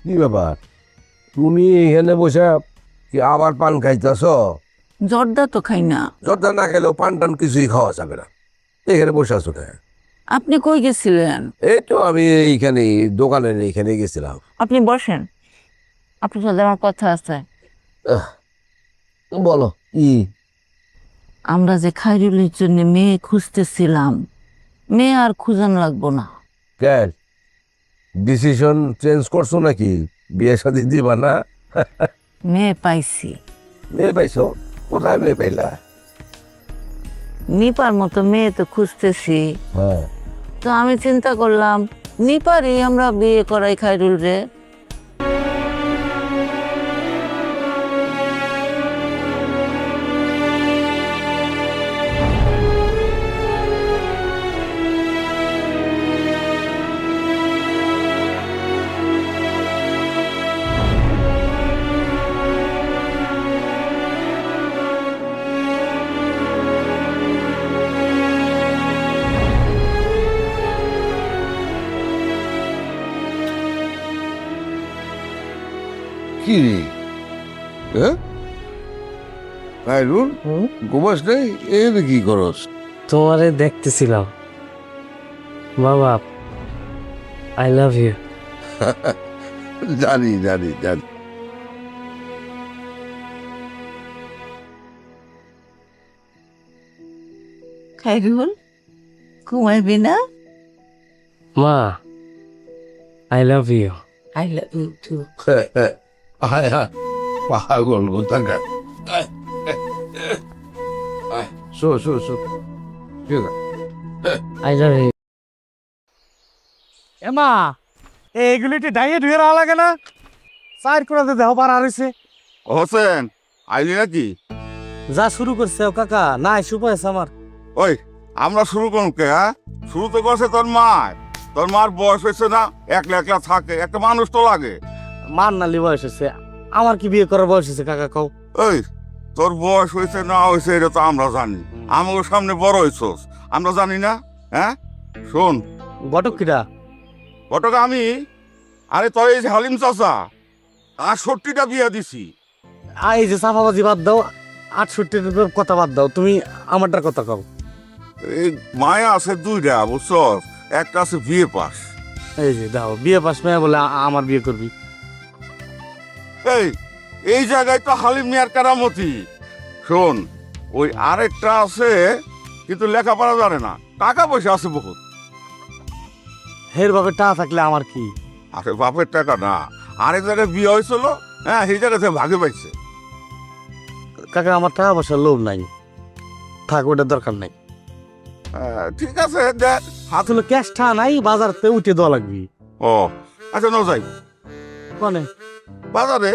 কি ব্যাপার, তুমি এখানে বসে কি আবার পান খাইতেছ? জর্দা তো খাই না। জর্দা না খেলেও পান টান কিছুই খাওয়া যাবে না, এখানে বসে আছো কেন? আপনি কই গেছিলেন? এই তো আমি এইখানে দোকানের এইখানে গেছিলাম। আপনি বসেন, আপনার সাথে আমার কথা আছে। বলো কি? আমরা যে খাইরুলের জন্য মেয়ে খুঁজতেছিলাম, মেয়ে আর খুঁজান লাগবো না। কেন ডিসিশন চেঞ্জ করছো নাকি? বিয়ে শাদী দিবা না? মেয়ে পাইছি। মেয়ে পাইছো? কোথায় মেয়ে পাইলা? নিপার মতো মেয়ে তো খুঁজতেছি। হ্যাঁ, তো আমি চিন্তা করলাম নিপারই আমরা বিয়ে করাই খাইরুল রে। কি রে? হ্যাঁ খাইরুল, ঘুমাস নাই? এখানে কি করস? তোমারে দেখতেছিলাম বাবা। I love you. জানি জানি জানি। খাইরুল, ঘুমাইবি না? মা, I love you. I love you too. আয় আয়, পাগল কোথাকার। শো শো শো, ঠিক আছে। I love you. এমা এইগুলি একটু ডাইয়ে ধুয়ে রাখা লাগে না? চার করে দেহ পার হয়েছে। হোসেন আইলি নাকি? যা শুরু করছে ও কাকা, না সুপার আছে আমার। ওই আমরা শুরু করুন কে? হ্যাঁ, শুরু তো করছে তোর মায়। তোর মার বয়স হয়েছে না, একলা একলা থাকে, একটা মানুষ তো লাগে। মার নালি বয়স হয়েছে, আমার কি বিয়ে করার বয়স হয়েছে কাকা কও? ওই তোর বয়স হয়েছে না হয়েছে এটা তো আমরা জানি। আমার সামনে বড় হয়েছস, আমরা জানি না? হ্যাঁ শোন, ঘটক কিরা? ঘটক আমি। আরে তোর এই যে হালিম চাচা, ৬৮টা বিয়া দিছি। এই যে সাফাবাজি বাদ দাও, ৬৮-র কথা বাদ দাও, তুমি আমারটার কথা কও। এই মায়া আছে দুইটা, বুঝছস? একটা আছে বিয়ে পাস। এই যে দাও বিয়ে পাস মেয়ে বলে আমার বিয়ে করবি। এই এই জায়গায় তো হালিম মিয়ার কারামতি। শোন, ওই আরেকটা আছে কিন্তু লেখাপড়া জানে না, টাকা পয়সা আছে বহুত। হের ভাবে টা থাকলে আমার কি? আরে বাপের টাকা না, আরেক জায়গায় বিয়ে হয়েছিল, হ্যাঁ সেই জায়গাতে ভাগে পাইছে। কাকা আমার টাকা পয়সার লোভ নাই, থাক ওটার দরকার নাই। ঠিক আছে দেখ হাত। আসলে ক্যাশ টা নাই, বাজারতে উঠে দেওয়া লাগবি। ও আচ্ছা, ন যাই মানে বাজারে।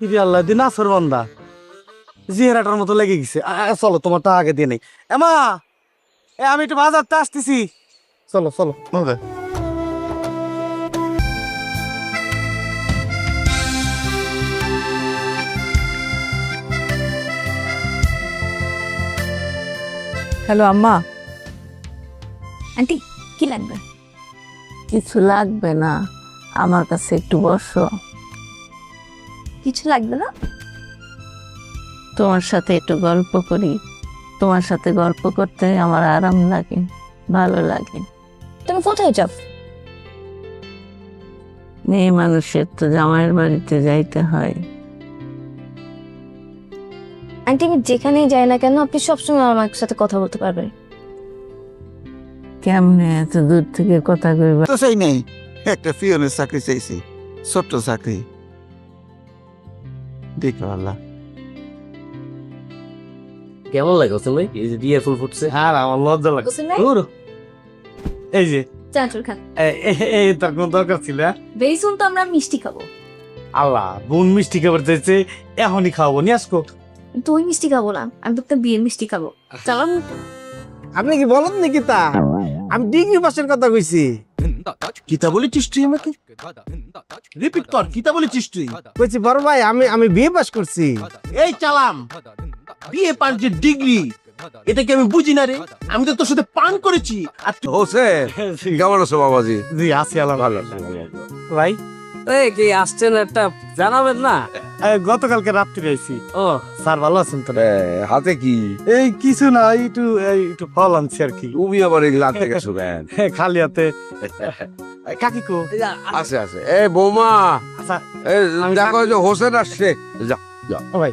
ইদি আল্লাহ দিন আসর বান্দা জিহেরাটার মতো লেগে গেছে। চলো তোমার টা আগে দিয়ে নেই। এমা, আমি একটু বাজারতে আসতেছি, চলো চলো। ন যাই। হ্যালো আম্মা। আন্টি কি লাগবে? কিছু লাগবে না, আমার কাছে একটু বসো। কিছু লাগবে না? তোমার সাথে একটু গল্প করি। তোমার সাথে গল্প করতে আমার আরাম লাগে, ভালো লাগে। তুমি কোথায় যাও? মেয়ে মানুষের তো জামাইয়ের বাড়িতে যাইতে হয়। আন্টি আমি যেখানেই যাই না কেন আপনি সবসময় আমার সাথে কথা বলতে পারবেন। কেমনে এত দূর থেকে কথা কইবা? তো চাই নাই, একটা পিয়নের চাকরি চাইছি, ছোট্ট চাকরি। দেখো আল্লাহ। কেমন লাগে হোসেন ভাই, এই যে বিয়ে ফুল ফুটছে? হ্যাঁ আমার লজ্জা লাগে। হোসেন ভাই? এই যে চাঁচুর খান এই তার কোন দরকার ছিল? বেসুন তো আমরা মিষ্টি খাবো। আল্লাহ, বোন মিষ্টি খাবার চাইছে, এখনই খাওয়াবো, নিয়ে আসবো। দই মিষ্টি খাবো না, আমি তো একটা বিয়ের মিষ্টি খাবো। চলো। আপনি কি বলেন নাকি তা? আমি ডিগ্রি পাসের কথা কইছি। কিতা বলেছিস তুই আমাকে? রিপিট কর, কিতা বলেছিস তুই? কইছি বড় ভাই আমি বিয়ে পাস করছি। এই চালাম, বিয়ে পাস যে ডিগ্রি, এটা কি আমি বুঝি না রে? আমি তো তোর সাথে পান করেছি আর তুই হোসেন কেমন আছো বাবাজি? জি আছি আল্লাহ ভালো আছি, ভালো আছি। ভাই এই কি আসছেন একটা জানাবেন না? গতকালকে রাত্রি আইছি। ও স্যার ভালো আছেন তো? হাতে কি? এই কিছু না, একটু ফল আনছি আর কি। তুমি আবার এগুলো আনতে গেছো কেন? খালি হাতে। কাকি কো? আছে আছে। এ বৌমা, আচ্ছা এ দেখো যে হোসেন আসছে। যা ও ভাই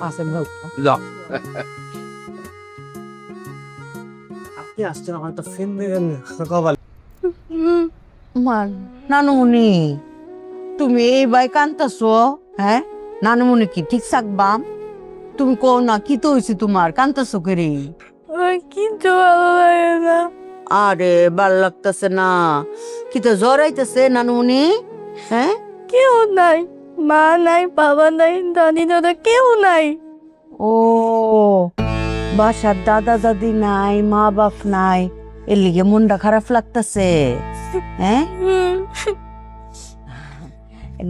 আসেন ভাই। যা। আপনি আসছেন, আমার একটা ফোন দিবেন কবাল। নানুমণি তুমি এই বাই কান্তাছ, হ্যাঁ? নানুমণি কি ঠিক থাকবা? তুমি কও না কি তো হয়েছে তোমার, কান্তাছ করে? কিন্তু ভালো লাগে না। আরে ভাল লাগতেছে না? কি তো জ্বর আইতেছে নানুমণি? হ্যাঁ, কেউ নাই, মা নাই, বাবা নাই, দাদি দাদা কেউ নাই। ও বাসার দাদা দাদি নাই, মা বাপ নাই, এর লিগে মনটা খারাপ লাগতেছে, হ্যাঁ?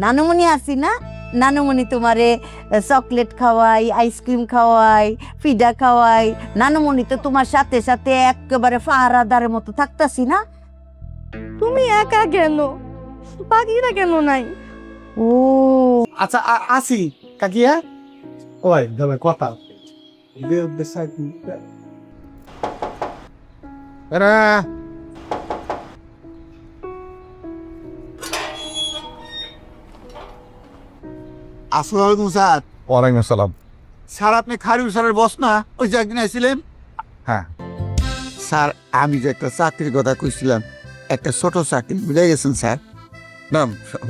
নানুমণি আসি না, নানুমণি তোমারে চকলেট খাওয়াই, আইসক্রিম খাওয়াই, পিঠা খাওয়াই। নানুমণি তো তোমার সাথে সাথে একেবারে পাহারাদারের মতো থাকতাছি না? তুমি একা কেন? বাকিরা কেন নাই? ও আচ্ছা আসি কাকিয়া। ও ভাই দাদা কথা আসসালামু আলাইকুম স্যার। ওয়ালাইকুম আসসালাম। স্যার আপনি খারিউল স্যারের বস না, ওই যে একদিন আসছিলেন? হ্যাঁ। স্যার আমি যে একটা চাকরির কথা কইছিলাম, একটা ছোট চাকরি ভুলে গেছেন স্যার। না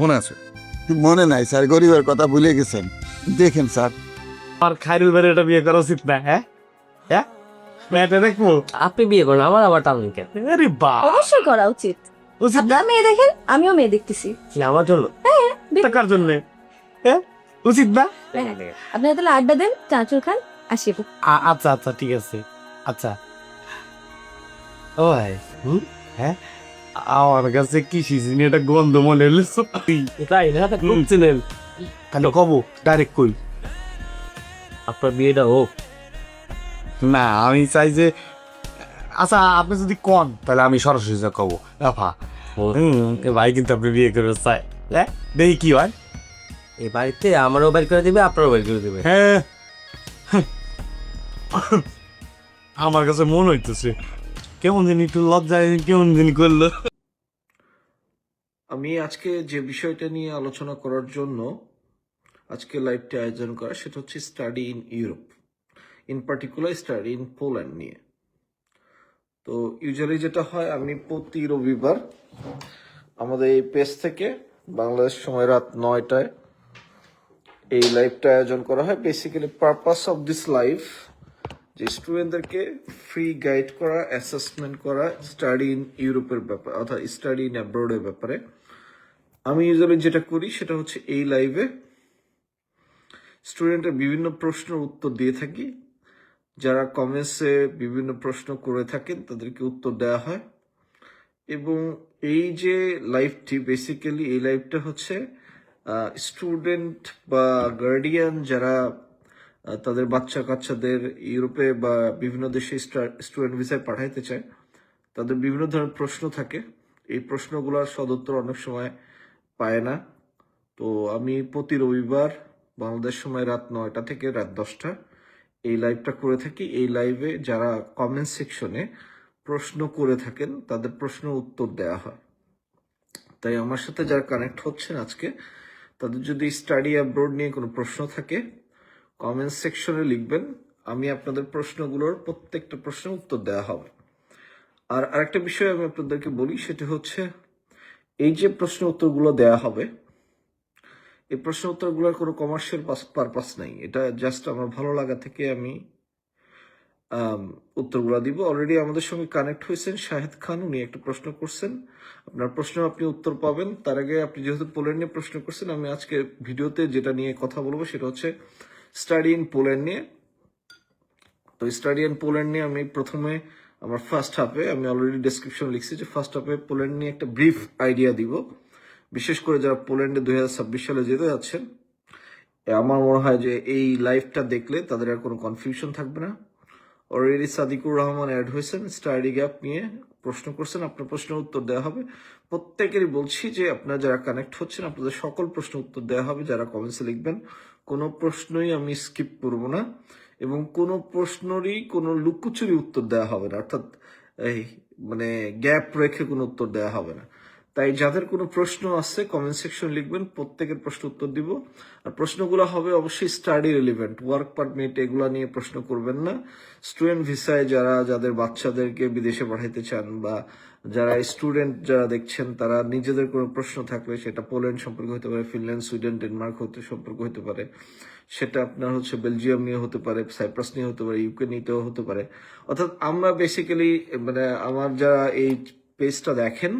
মনে আছে। মনে নাই স্যার, গরিবের কথা ভুলে গেছেন। দেখেন স্যার, আর খাইরুল ভাই এটা বিয়ে করা উচিত না? হ্যাঁ হ্যাঁ, মেয়েটা দেখবো। আপনি বিয়ে করেন, আমার আবার টানুন কেন? আরে বাহ, অবশ্যই করা উচিত। উচিত না? আপনারা মেয়ে দেখেন, আমিও মেয়ে দেখতেছি। আমার জন্য টাকার জন্য? হ্যাঁ উচিত না? আপনারা তাহলে আড্ডা দেন, চাঁচুর খান, আসি। আচ্ছা আচ্ছা ঠিক আছে। আচ্ছা ও ভাই, হ্যাঁ আমার কাছে কি সিজিনি একটা গন্ধ মনে হলো সত্যি। তাই না? তা খুব চিনেন। তাহলে কব ডাইরেক্ট কই? আপনার বিয়েটা হোক। না আমি চাই যে, আচ্ছা আপনি যদি কন তাহলে আমি সরাসরি যা কব আফা ভাই কিন্তু আপনি বিয়ে করে চাই। হ্যাঁ দেখি কি হয়। এই বাড়িতে আমারও বাড়ি করে দিবে, আপনারও বাড়ি করে দিবে। হ্যাঁ আমার কাছে মনে হইতেছে কেমন দিন একটু লজ্জায় কেমন দিন করলো। আমি আজকে যে বিষয়টা নিয়ে আলোচনা করার জন্য আজকে লাইভটি আয়োজন করা, সেটা হচ্ছে study in Europe, in particular study in Poland নিয়ে। তো ইউজুয়ালি যেটা হয়, আমি প্রতি রবিবার আমাদের এই পেজ থেকে বাংলাদেশ সময় রাত 9টায় এই লাইভটা আয়োজন করা হয়। Basically purpose of this live যে স্টুডেন্টদেরকে ফ্রি গাইড করা, অ্যাসেসমেন্ট করা স্টাডি ইন ইউরোপের ব্যাপারে, অর্থাৎ স্টাডি ইন অ্যাব্রোডের ব্যাপারে। আমি ইউজুয়ালি যেটা করি সেটা হচ্ছে এই লাইভে স্টুডেন্টের বিভিন্ন প্রশ্নের উত্তর দিয়ে থাকি। যারা কমেন্টসে বিভিন্ন প্রশ্ন করে থাকেন তাদেরকে উত্তর দেওয়া হয়। এবং এই যে লাইভটি, বেসিক্যালি এই লাইভটা হচ্ছে স্টুডেন্ট বা গার্ডিয়ান যারা তাদের বাচ্চা কাচ্চাদের ইউরোপে বা বিভিন্ন দেশে স্টুডেন্ট ভিসায় পাঠাইতে চায়, তাদের বিভিন্ন ধরনের প্রশ্ন থাকে। এই প্রশ্নগুলোর সদুত্তর অনেক সময় পায় না। তো আমি প্রতি রবিবার বাংলাদেশ সময় রাত 9টা থেকে রাত 10টা এই লাইভটা করে থাকি। এই লাইভে যারা কমেন্ট সেকশনে প্রশ্ন করে থাকেন তাদের প্রশ্ন উত্তর দেওয়া হয়। তাই আমার সাথে যারা কানেক্ট হচ্ছেন আজকে, তাদের যদি স্টাডি অ্যাব্রোড নিয়ে কোনো প্রশ্ন থাকে কমেন্ট সেকশনে লিখবেন, আমি আপনাদের প্রশ্নগুলোর প্রত্যেকটা প্রশ্নের উত্তর দেওয়া হবে। আর আরেকটা বিষয় আমি আপনাদেরকে বলি, সেটা হচ্ছে এই যে প্রশ্ন উত্তরগুলো দেওয়া হবে, এই প্রশ্ন উত্তরগুলোর কোনো কমার্শিয়াল পারপাস নাই। এটা জাস্ট আমার ভালো লাগা থেকে আমি উত্তরগুলো দিব। অলরেডি আমাদের সঙ্গে কানেক্ট হয়েছেন শাহেদ খান, উনি একটা প্রশ্ন করছেন। আপনার প্রশ্ন আপনি উত্তর পাবেন। তার আগে আপনি যেহেতু পোল্যান্ড নিয়ে প্রশ্ন করছেন, আমি আজকে ভিডিওতে যেটা নিয়ে কথা বলবো সেটা হচ্ছে স্টাডি ইন পোল্যান্ড নিয়ে। তো স্টাডি ইন পোল্যান্ড নিয়ে আমি প্রথমে আমার ফার্স্ট হাফে, আমি অলরেডি ডেসক্রিপশন লিখছি যে ফার্স্ট হাফে পোল্যান্ড নিয়ে একটা ব্রিফ আইডিয়া দিব। বিশেষ করে যারা পোল্যান্ডে 2026 সালে যেতে যাচ্ছেন, আমার মনে হয় যে এই লাইভটা দেখলে তাদের আর কোনো কনফিউশন থাকবে না। অলরেডি সাদিকুর রহমান অ্যাড হয়েছেন, স্টাডি গ্যাপ নিয়ে প্রশ্ন করছেন, আপনার প্রশ্নের উত্তর দেওয়া হবে। প্রত্যেকেরই বলছি যে আপনারা যারা কানেক্ট হচ্ছেন আপনাদের সকল প্রশ্ন উত্তর দেওয়া হবে, যারা কমেন্টসে লিখবেন। কোনো প্রশ্নই আমি স্কিপ করব না এবং কোনো প্রশ্নেরই কোনো লুকোচুরি উত্তর দেওয়া হবে না, অর্থাৎ এই মানে গ্যাপ রেখে কোনো উত্তর দেওয়া হবে না। তাই যাদের কোনো প্রশ্ন আছে কমেন্ট সেকশন লিখবেন, প্রত্যেকের প্রশ্ন উত্তর দিব। আর প্রশ্নগুলো হবে অবশ্যই স্টাডি রিলেভেন্ট, ওয়ার্ক পারমিট এগুলা নিয়ে প্রশ্ন করবেন না। স্টুডেন্ট ভিসায় যাদের বাচ্চাদেরকে বিদেশে পাঠাইতে চান বা যারা স্টুডেন্ট যারা দেখছেন তারা নিজেদের কোনো প্রশ্ন থাকলে সেটা পোল্যান্ড সম্পর্কে হতে পারে, ফিনল্যান্ড, সুইডেন, ডেনমার্ক সম্পর্কে হতে পারে, সেটা আপনার হচ্ছে বেলজিয়াম নিয়ে হতে পারে, সাইপ্রাস নিয়ে হতে পারে, ইউকে নিতেও হতে পারে। অর্থাৎ আমরা বেসিক্যালি মানে আমার যারা এই পেজটা দেখেন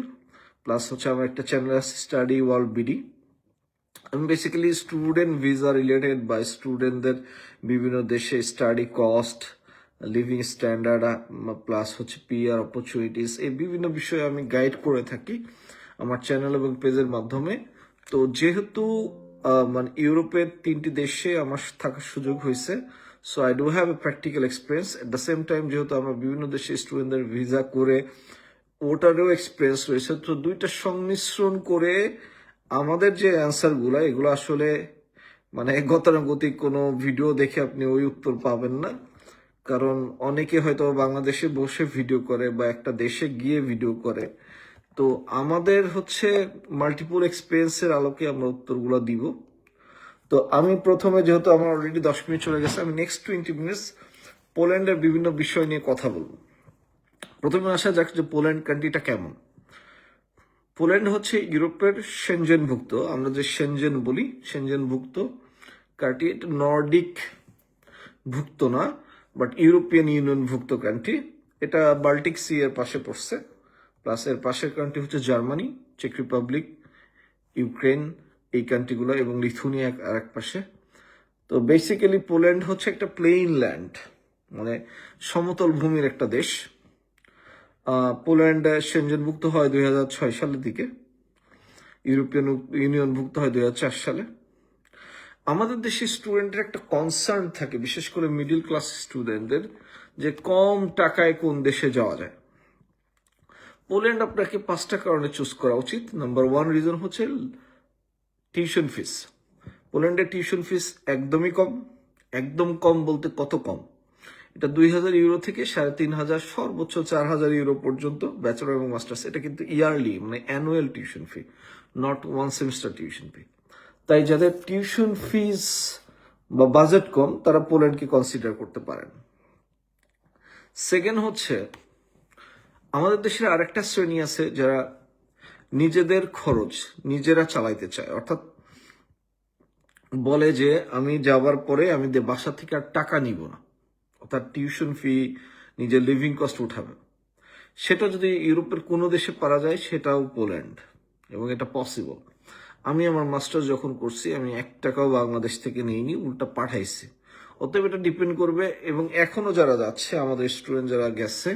প্লাস হচ্ছে আমার একটা চ্যানেল আছে স্টাডি ওয়ার্ল্ড বিডি, আমি বেসিক্যালি স্টুডেন্ট ভিসা রিলেটেড বা স্টুডেন্টদের বিভিন্ন দেশে study cost, living standard plus হচ্ছে পিআর অপরচুনিটিস, এই বিভিন্ন বিষয়ে আমি গাইড করে থাকি আমার চ্যানেল এবং পেজের মাধ্যমে। তো যেহেতু মানে ইউরোপের 3টি দেশে আমার থাকার সুযোগ হয়েছে, so I do have a practical experience. At the same time যেহেতু আমরা বিভিন্ন দেশে স্টুডেন্টদের ভিসা করে ওটারও এক্সপিরিয়েন্স রয়েছে, তো দুইটা সংমিশ্রণ করে আমাদের যে অ্যান্সারগুলো এগুলো আসলে মানে গতানুগতিক কোনো ভিডিও দেখে আপনি ওই উত্তর পাবেন না, কারণ অনেকে হয়তো বাংলাদেশে বসে ভিডিও করে বা একটা দেশে গিয়ে ভিডিও করে। তো আমাদের হচ্ছে মাল্টিপল এক্সপিরিয়েন্সের আলোকে আমরা উত্তরগুলো দিব। তো আমি প্রথমে যেহেতু আমার অলরেডি 10 মিনিট চলে গেছে, আমি নেক্সট 20 মিনিটস পোল্যান্ডের বিভিন্ন বিষয় নিয়ে কথা বলবো। প্রথমে আসা যাক যে পোল্যান্ড কান্ট্রিটা কেমন। পোল্যান্ড হচ্ছে ইউরোপের সেনজেনভুক্ত, আমরা যে সেনজেন বলি সেনজেনভুক্ত কান্ট্রি। এটা নর্ডিক ভুক্ত না, বাট ইউরোপিয়ান ইউনিয়ন ভুক্ত কান্ট্রি। এটা বাল্টিক সি এর পাশে পড়ছে, প্লাস এর পাশের কান্ট্রি হচ্ছে জার্মানি, চেক রিপাবলিক, ইউক্রেন, এই কান্ট্রিগুলো এবং লিথুনিয়া আর এক পাশে। তো বেসিক্যালি পোল্যান্ড হচ্ছে একটা প্লেইন ল্যান্ড, মানে সমতল ভূমির একটা দেশ। পোল্যান্ড সেনজেনভুক্ত হয় 2006 সালের দিকে, ইউরোপিয়ান ইউনিয়ন ভুক্ত হয় 2004 সালে। আমাদের দেশে স্টুডেন্টের একটা কনসার্ন থাকে, বিশেষ করে মিডল ক্লাস স্টুডেন্টদের, যে কম টাকায় কোন দেশে যাওয়া যায়। পোল্যান্ড আপনাকে 5টা কারণে চুজ করা উচিত। নাম্বার 1 রিজন হচ্ছে টিউশন ফিস। পোল্যান্ডের টিউশন ফিস একদমই কম, একদম কম বলতে কত কম, এটা 2000 ইউরো থেকে 3500, সর্বোচ্চ 4000 ইউরো পর্যন্ত ব্যাচেলর এবং মাস্টার্স। এটা কিন্তু ইয়ারলি মানে annual tuition fee, not 1 semester tuition fee. তাই যাদের টিউশন ফিস বা বাজেট কম তারা পোল্যান্ডকে কনসিডার করতে পারেন। সেকেন্ড হচ্ছে আমাদের দেশের আরেকটা শ্রেণী আছে যারা নিজেদের খরচ নিজেরা চালাইতে চায়, অর্থাৎ বলে যে আমি যাবার পরে আমি বাসা থেকে আর টাকা নিব না, অর্থাৎ টিউশন ফি নিজের লিভিং কস্ট উঠাবে। সেটা যদি ইউরোপের কোনো দেশে পারা যায় সেটাও পোল্যান্ড, এবং এটা পসিবল। আমি আমার মাস্টার্স যখন করছি আমি 1 টাকাও বাংলাদেশ থেকে নিইনি, উল্টা পাঠাইছি। অতএব এটা ডিপেন্ড করবে। এবং এখনো যারা যাচ্ছে আমাদের স্টুডেন্ট যারা গেছে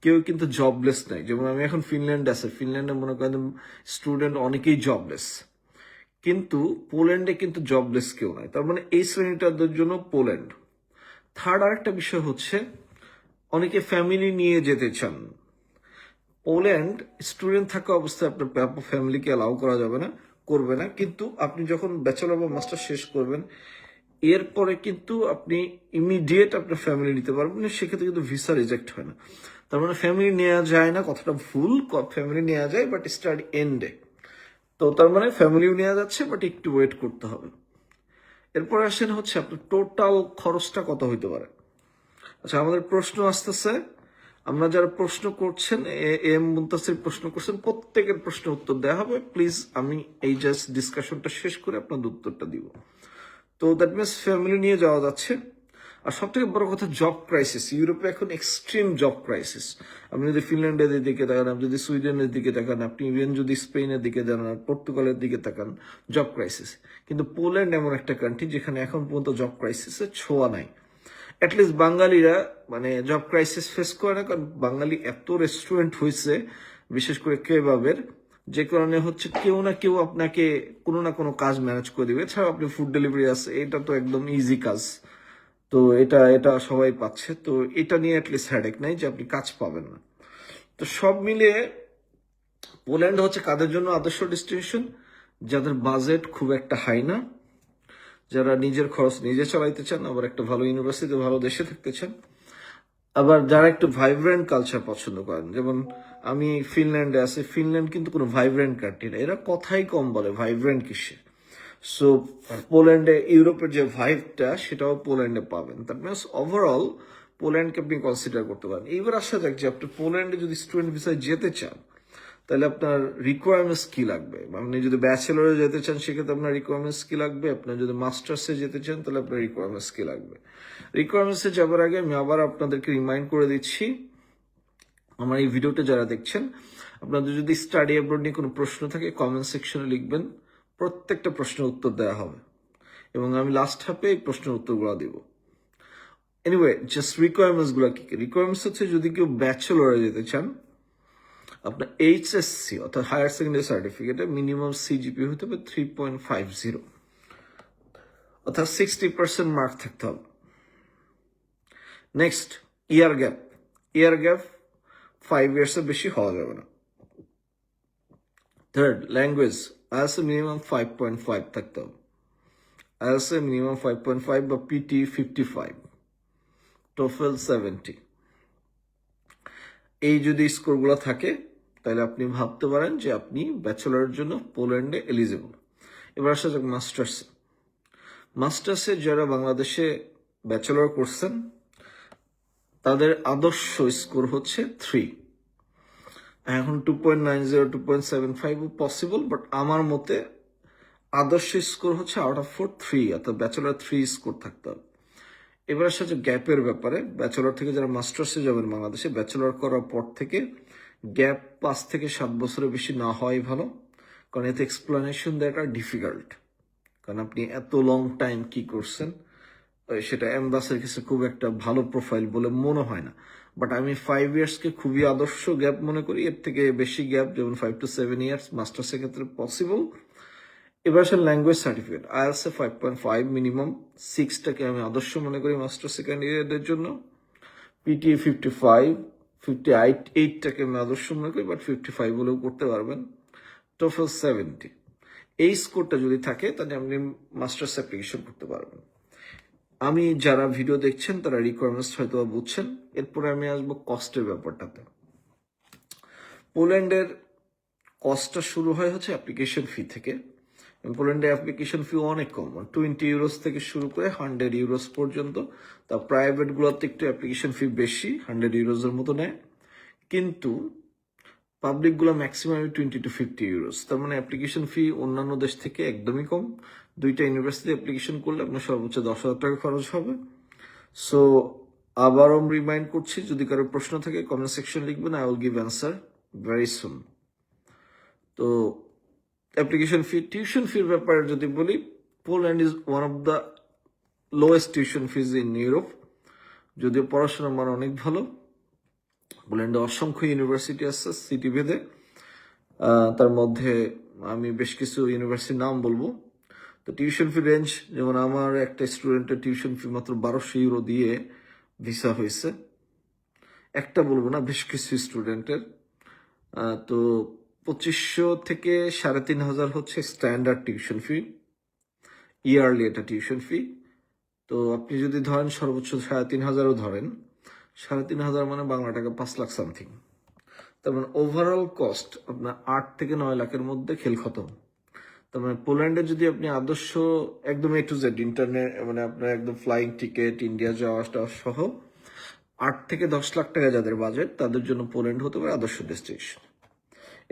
কেউ কিন্তু জবলেস নাই। যেমন আমি এখন ফিনল্যান্ড আছে, ফিনল্যান্ডে মনে করেন স্টুডেন্ট অনেকেই জবলেস, কিন্তু পোল্যান্ডে কিন্তু জবলেস কেউ নাই। তার মানে এই শ্রেণীটাদের জন্য পোল্যান্ড। থার্ড আরেকটা বিষয় হচ্ছে অনেকে ফ্যামিলি নিয়ে যেতে চান। পোল্যান্ড স্টুডেন্ট থাকা অবস্থায় আপনার ফ্যামিলিকে অ্যালাউ করা যাবে না, করবে না। কিন্তু আপনি যখন ব্যাচেলর বা মাস্টার শেষ করবেন এরপরে কিন্তু আপনি ইমিডিয়েট আপনার ফ্যামিলি নিতে পারবেন, সেক্ষেত্রে কিন্তু ভিসা রিজেক্ট হয় না। তার মানে ফ্যামিলি নেওয়া যায় না কথাটা ভুল, ফ্যামিলি নেওয়া যায় বাট স্টাডি এন্ডে। তো তার মানে ফ্যামিলিও নেওয়া যাচ্ছে বাট একটু ওয়েট করতে হবে। এরপর আসেন হচ্ছে আপনার টোটাল খরচটা কত হইতে পারে। আচ্ছা, আমাদের প্রশ্ন আসতেছে, আমরা যারা প্রশ্ন করছেন এম মুনতাসির প্রশ্ন করছেন, প্রত্যেকের প্রশ্ন উত্তর দেওয়া হবে। প্লিজ আমি এই জাস্ট ডিসকাশনটা শেষ করে আপনাদের উত্তরটা দিব। তো দ্যাট মিনস ফ্যামিলি নিয়ে যাওয়া যাচ্ছে। আর সব থেকে বড় কথা জব ক্রাইসিস, ইউরোপে এখন এক্সট্রিম জব ক্রাইসিস। আপনি যদি ফিনল্যান্ডের দিকে তাকান, আপনি যদি সুইডেনের দিকে তাকান, আপনি ইভেন যদি স্পেনের দিকে যান, পর্তুগালের দিকে তাকান, জব ক্রাইসিস। কিন্তু পোল্যান্ড এমন একটা কান্ট্রি যেখানে এখন পর্যন্ত জব ক্রাইসিসের ছোঁয়া নাই। অ্যাটলিস্ট বাঙালিরা মানে জব ক্রাইসিস ফেস করে না, কারণ বাঙালি এত রেস্টুরেন্ট হয়েছে, বিশেষ করে কেবাবের, যে কারণে হচ্ছে কেউ না কেউ আপনাকে কোনো না কোনো কাজ ম্যানেজ করে দিবে। এছাড়াও আপনি ফুড ডেলিভারি আছে, এটা তো একদম ইজি কাজ। তো এটা এটা সবাই পাচ্ছে, তো এটা নিয়ে অ্যাটলিস্ট হ্যাডেক নাই যে আপনি কাজ পাবেন না। তো সব মিলিয়ে পোল্যান্ড হচ্ছে কাদের জন্য আদর্শ ডেস্টিনেশন? যাদের বাজেট খুব একটা হাই না, যারা নিজের খরচ নিজে চালাইতে চান, আবার একটা ভালো ইউনিভার্সিটিতে ভালো দেশে থাকতে চান, আবার যারা একটু ভাইব্রেন্ট কালচার পছন্দ করেন। যেমন আমি ফিনল্যান্ডে আছি, ফিনল্যান্ড কিন্তু কোনো ভাইব্রেন্ট কান্ট্রি না, এরা কথাই কম বলে ভাইব্রেন্ট কিসে। সো পোল্যান্ডে ইউরোপের যে ভাইবটা সেটাও পোল্যান্ডে পাবেন। দ্যাট মিনস ওভারঅল পোল্যান্ডকে আপনি কনসিডার করতে পারেন। এইবার আসা যাক যে আপনি পোল্যান্ডে যদি স্টুডেন্ট ভিসায় যেতে চান তাহলে আপনার রিকোয়ারমেন্টস কি লাগবে। আপনি যদি ব্যাচেলরে যেতে চান সেক্ষেত্রে আপনার রিকোয়ারমেন্টস কি লাগবে, আপনার যদি মাস্টার্সে যেতে চান তাহলে আপনার রিকোয়ারমেন্টস কি লাগবে। রিকোয়ারমেন্টসে যাবার আগে আমি আবার আপনাদেরকে রিমাইন্ড করে দিচ্ছি, আমার এই ভিডিওটা যারা দেখছেন, আপনাদের যদি স্টাডি অ্যাব্রড নিয়ে কোনো প্রশ্ন থাকে কমেন্ট সেকশনে লিখবেন, প্রত্যেকটা প্রশ্নের উত্তর দেওয়া হবে এবং আমি লাস্ট হাফে এই প্রশ্নের উত্তরগুলো দিব। এনিওয়ে, জাস্ট রিকোয়ারমেন্টসগুলো কি কি? রিকোয়ারমেন্টস হচ্ছে যদি কেউ ব্যাচেলরে যেতে চান, আপনার এইচএসসি অর্থাৎ হায়ার সেকেন্ডারি সার্টিফিকেটে মিনিমাম সিজিপি হতে হবে 3.50, অর্থাৎ 60% মার্ক থাকতে হবে। নেক্সট, ইয়ার গ্যাপ 5 ইয়ার্সের বেশি হওয়া যাবে না। থার্ড, ল্যাঙ্গুয়েজ আইএলটিএস মিনিমাম 5.5 থাকতে হবে, আইএলটিএস মিনিমাম 5.5 বা পিটি 55, টোফেল 70। এই যদি স্কোরগুলো থাকে তাহলে আপনি ভাবতে পারেন যে আপনি ব্যাচেলরের জন্য পোল্যান্ডে এলিজিবল। এবার আসা যাক মাস্টার্সে যারা বাংলাদেশে ব্যাচেলর করছেন তাদের আদর্শ স্কোর হচ্ছে 3। এখন 2.90 2.75 পসিবল, বাট আমার মতে আদর্শ স্কোর হচ্ছে আউট অফ 4 3, অর্থাৎ ব্যাচেলর 3 স্কোর থাকতে হবে। এবার আসা যাক গ্যাপের ব্যাপারে। ব্যাচেলর থেকে যারা মাস্টার্সে যাবেন বাংলাদেশে, ব্যাচেলর করার পর থেকে গ্যাপ 5 থেকে 7 বছরের বেশি না হওয়াই ভালো, কারণ এতে এক্সপ্লানেশন দেওয়াটা ডিফিকাল্ট। কারণ আপনি এত লং টাইম কি করছেন সেটা এমবাসের কাছে খুব একটা ভালো প্রোফাইল বলে মনে হয় না। বাট আমি 5 ইয়ার্সকে খুবই আদর্শ গ্যাপ মনে করি। এর থেকে বেশি গ্যাপ যেমন 5 to 7 ইয়ার্স মাস্টার্সের ক্ষেত্রে পসিবল। এবার আসেন ল্যাঙ্গুয়েজ সার্টিফিকেট, আইএলটিএস 5.5 মিনিমাম, 6টাকে আমি আদর্শ মনে করি মাস্টার্স ক্যান্ডিডেটদের জন্য। পিটিএ 55, 58টাকে আমি আদর্শ মনে করি, বাট 55 হলেও করতে পারবেন। টোফেল 70। এই স্কোরটা যদি থাকে তাহলে আপনি মাস্টার্স অ্যাপ্লিকেশন করতে পারবেন। আমি যারা ভিডিও দেখছেন তারা রিকোয়ারমেন্টস হয়তো বুঝছেন। এরপরে আমি আসবো কস্টের ব্যাপারটাতে। পোল্যান্ডের কস্টটা শুরু হয় হচ্ছে অ্যাপ্লিকেশন ফি থেকে। পোল্যান্ডের অ্যাপ্লিকেশন ফি অনেক কম, 20 ইউরোস থেকে শুরু করে 100 ইউরোস পর্যন্ত। তা প্রাইভেটগুলোতে একটু অ্যাপ্লিকেশন ফি বেশি, 100 ইউরোসের মতো নেয়, কিন্তু পাবলিকগুলো ম্যাক্সিমাম 20 to 50 ইউরোস। তার মানে অ্যাপ্লিকেশন ফি অন্যান্য দেশ থেকে একদমই কম। 2টা ইউনিভার্সিটি অ্যাপ্লিকেশন করলে আপনার সর্বোচ্চ 10,000 টাকা খরচ হবে। সো আবারও রিমাইন্ড করছি, যদি কারো প্রশ্ন থাকে কমেন্ট সেকশন লিখবেন, I will give answer very soon. তো অ্যাপ্লিকেশন ফি, টিউশন ফির ব্যাপারে যদি বলি, Poland is one of the lowest tuition fees in Europe. যদিও পড়াশোনার মান অনেক ভালো, পোল্যান্ডে অসংখ্য ইউনিভার্সিটি আছে সিটি ভেদে। তার মধ্যে আমি বেশ কিছু ইউনিভার্সিটির নাম বলবো। তো টিউশন ফি রেঞ্জ, যেমন আমার একটা স্টুডেন্টের টিউশন ফি মাত্র 1200 ইউরো দিয়ে ভিসা হয়েছে। একটা বলবো না, বেশ কিছু স্টুডেন্টের। তো 2500 থেকে 3500 হচ্ছে স্ট্যান্ডার্ড টিউশন ফি, ইয়ারলি এটা টিউশন ফি। তো আপনি যদি ধরেন সর্বোচ্চ 3500ও ধরেন, 3500 মানে বাংলা টাকা 5 লাখ সামথিং। তার মানে ওভারঅল কস্ট আপনার 8 থেকে 9 লাখের মধ্যে খেল খতম। তার মানে পোল্যান্ডে যদি আপনি আদর্শ একদম A to Z ইন্টারনেট, মানে আপনার একদম ফ্লাইং টিকিট, ইন্ডিয়া যাওয়াটা সহ 8 থেকে 10 লাখ টাকা যাদের বাজেট, তাদের জন্য পোল্যান্ড হতে পারে আদর্শ ডেস্টিনেশন।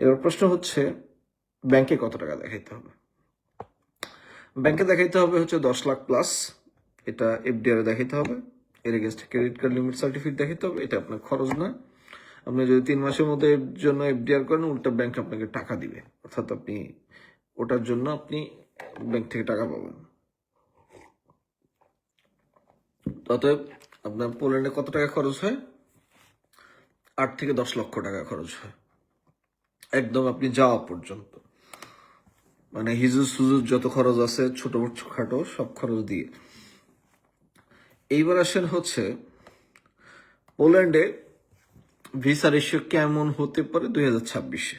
এবার প্রশ্ন হচ্ছে ব্যাংকে কত টাকা দেখাইতে হবে? ব্যাংকে দেখাইতে হবে হচ্ছে 10 লাখ প্লাস, এটা এফডিআর এ দেখাইতে হবে। এর এগেইনস্টে ক্রেডিট কার্ড লিমিট সার্টিফিকেট দেখাইতে হবে, এটা আপনার খরচ না। আপনি যদি 3 মাসের মধ্যে এর জন্য এফডিআর করেন, উল্টা ব্যাংক আপনাকে টাকা দিবে, অর্থাৎ আপনি ওটার জন্য আপনি ব্যাংক থেকে টাকা পাবেন। অতএব আপনার পোল্যান্ডে কত টাকা খরচ হয়? 8 থেকে 10 লক্ষ টাকা খরচ হয় একদম আপনি যাওয়া পর্যন্ত, মানে হিজুজ সুজুজ যত খরচ আছে ছোট খাটো সব খরচ দিয়ে। এইবার আসেন হচ্ছে পোল্যান্ডে ভিসা রেশিও কেমন হতে পারে 2026-এ।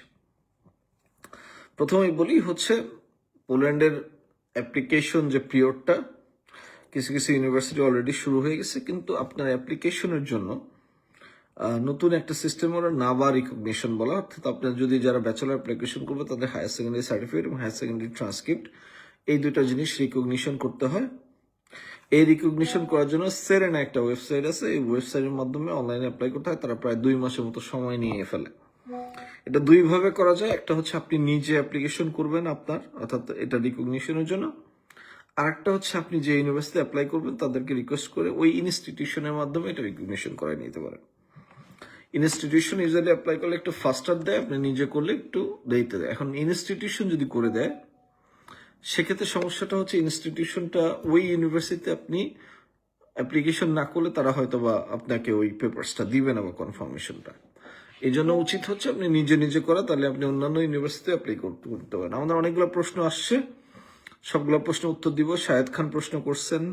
প্রথমেই বলি হচ্ছে পোল্যান্ডের অ্যাপ্লিকেশন যে পিরিয়ডটা কিছু কিছু ইউনিভার্সিটি অলরেডি শুরু হয়ে গেছে, কিন্তু আপনার অ্যাপ্লিকেশনের জন্য নতুন একটা সিস্টেম ওরা নাভা রিকগনিশন বলা, অর্থাৎ আপনার যদি যারা ব্যাচেলার অ্যাপ্লিকেশন করবে তাদের হায়ার সেকেন্ডারি সার্টিফিকেট এবং হায়ার সেকেন্ডারি ট্রান্সক্রিপ্ট এই দুইটা জিনিস রিকগনিশন করতে হয়। এই রিকগনিশন করার জন্য সেরেনা একটা ওয়েবসাইট আছে, এই ওয়েবসাইটের মাধ্যমে অনলাইনে অ্যাপ্লাই করতে হয়। তারা প্রায় 2 মাসের মতো সময় নিয়ে ফেলে। এটা দুইভাবে করা যায়, একটা হচ্ছে আপনি নিজে অ্যাপ্লিকেশন করবেন আপনার, অর্থাৎ এটা রিকগনিশনের জন্য। আর একটা হচ্ছে আপনি যে ইউনিভার্সিটি অ্যাপ্লাই করবেন তাদেরকে রিকোয়েস্ট করে ওই ইনস্টিটিউশনের মাধ্যমে এটা রিকগনিশন করাই নিতে পারেন। ইনস্টিটিউশন ইউজুয়ালি অ্যাপ্লাই করলে একটু ফাস্টার দেয়, আপনি নিজে করলে একটু দেরিতে দেয়। এখন ইনস্টিটিউশন যদি করে দেয় সেক্ষেত্রে সমস্যাটা হচ্ছে ইনস্টিটিউশনটা ওই ইউনিভার্সিটিতে আপনি অ্যাপ্লিকেশন না করলে তারা হয়তো বা আপনাকে ওই পেপারসটা দিবে না বা কনফার্মেশনটা। এই জন্য উচিত হচ্ছে আপনি নিজে নিজে করা, তাহলে আপনি অন্যান্য ইউনিভার্সিটিতে অ্যাপ্লাই করতে পারেন। আমাদের অনেকগুলো প্রশ্ন আসছে, সবগুলো প্রশ্ন উত্তর দিব। শাহেদ খান প্রশ্ন করছেন,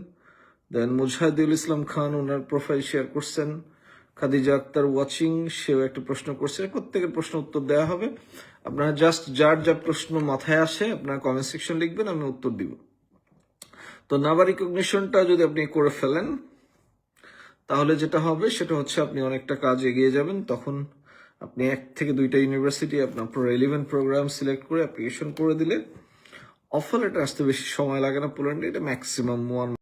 দেন মুজাহিদুল ইসলাম খান ওনার প্রোফাইল শেয়ার করছেন, খাদিজা আক্তার ওয়াচিং সেও একটা প্রশ্ন করছে। প্রত্যেকের প্রশ্ন উত্তর দেওয়া হবে। আপনারা জাস্ট যার যা প্রশ্ন মাথায় আসে আপনারা কমেন্ট সেকশন লিখবেন, আমি উত্তর দিব। তো নাভা রিকগনিশনটা যদি আপনি করে ফেলেন তাহলে যেটা হবে সেটা হচ্ছে আপনি অনেকটা কাজ এগিয়ে যাবেন। তখন আপনি 1 থেকে 2টা ইউনিভার্সিটি আপনার রেলিভেন্ট প্রোগ্রাম সিলেক্ট করে অ্যাপ্লিকেশন করে দিলে অফার লেটার আসতে বেশি সময় লাগে না পোল্যান্ডে, এটা ম্যাক্সিমাম 1